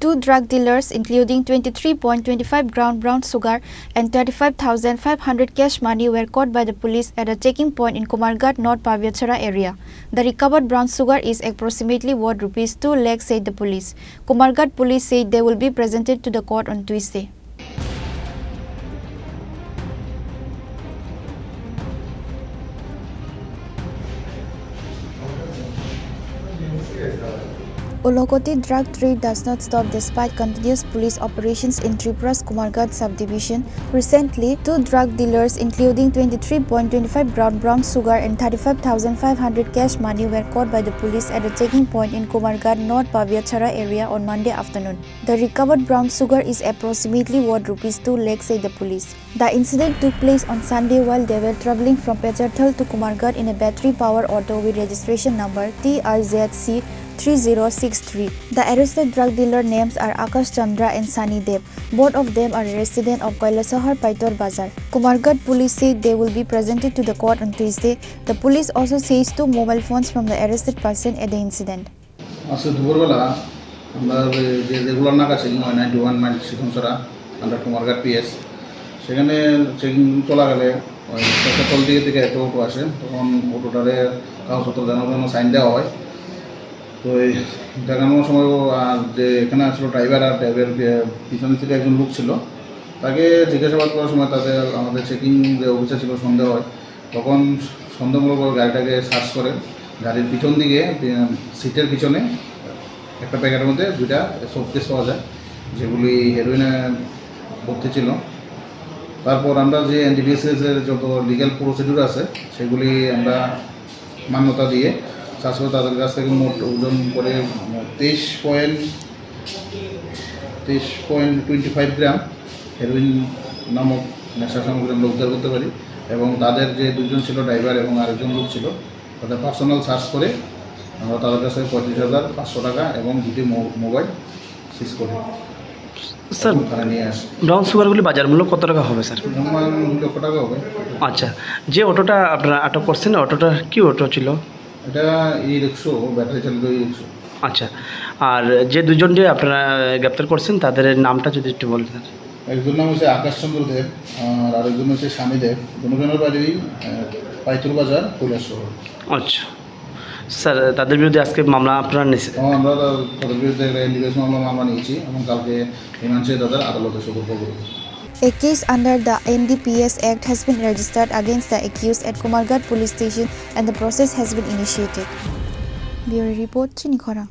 2 drug dealers, including 23.25 gram brown sugar and 35,500 cash money, were caught by the police at a checking point in Kumarghat North Pavyachara area. The recovered brown sugar is approximately worth rupees 2 lakhs, said the police. Kumarghat police said they will be presented to the court on Tuesday. Olokoti drug trade does not stop despite continuous police operations in Tripura's Kumarghat subdivision. Recently, 2 drug dealers, including 23.25 gram brown sugar and 35,500 cash money, were caught by the police at a checking point in Kumarghat North Pavyachara area on Monday afternoon. The recovered brown sugar is approximately worth rupees 2 lakhs, said the police. The incident took place on Sunday while they were travelling from Pecharthal to Kumarghat in a battery-powered auto with registration number TRZC 3063. The arrested drug dealer names are Akash Chandra and Sunny Dev. Both of them are residents of Kailasahar Paitor Bazar. Kumarghat police said they will be presented to the court on Tuesday. The police also seized 2 mobile phones from the arrested person at the incident. under Kumarghat PS সেখানে checking চলা গেলে পেশাতল দিকে থেকে একটা auto আসে, তখন অটোটারে কাগজপত্র দেওয়ার জন্য সাইন দেওয়া হয়। তো এই দেখানোর সময় যে এখানে আসলো ড্রাইভার আর ড্রাইভারের পিছনে থেকে একজন লোক ছিল, তাকে জিজ্ঞাসাবাদ করার সময় তাদের আমাদের চেকিং যে অফিসার ছিল সন্দেহ হয়, তখন সন্দেহমূলক গাড়িটাকে সার্চ করে গাড়ির পিছন দিকে সিটের পিছনে একটা প্যাকেটের মধ্যে 2টা শোকেস পাওয়া যায়, যেগুলি হেরোইনে ভর্তি ছিল। তারপর আমরা যে এনডিপিএসের যত লিগ্যাল প্রসিডিউর আছে সেগুলি আমরা মান্যতা দিয়ে সার্চ করে তাদের কাছ থেকে মোট ওজন করে 23.25 গ্রাম হেরোইন নামক নেশা সামগ্রী আমরা উদ্ধার করতে পারি, এবং তাদের যে 2জন ছিল ড্রাইভার এবং আরেকজন লোক ছিল তাদের পার্সোনাল সার্চ করে আমরা তাদের কাছে 35,500 টাকা এবং 2টি মোবাইল সিজ করি। স্যার, ব্রাউন সুগারগুলি বাজার মূল্য কত টাকা হবে স্যার? 2 লক্ষ টাকা হবে। আচ্ছা, যে অটোটা আপনারা আটক করছেন অটোটা কি অটো ছিল? এটা ই-রিক্সা, ব্যাটারি চালিত ই-রিক্সা। আচ্ছা, আর যে 2জন যে আপনারা গ্রেপ্তার করছেন তাদের নামটা যদি একটু বলতেন। একজন নাম হচ্ছে আকাশ চন্দ্র দেব আর আরেকজন হচ্ছে স্বামী দেব। দুজনের বাড়ি পাইতুর বাজার, কৈলাসহর। আচ্ছা স্যার, তাদের বিরুদ্ধে আজকে মামলা আপনারা নিয়েছেন? আমরা তাদের বিরুদ্ধে এনডিপিএস মামলা নিয়েছি এবং কালকে রিমান্ডে তাদের আদালতে সোপর্দ করব। A case under the NDPS Act has been registered against the accused at Kumarghat Police Station and the process has been initiated. Bureau Report, Chinikhara.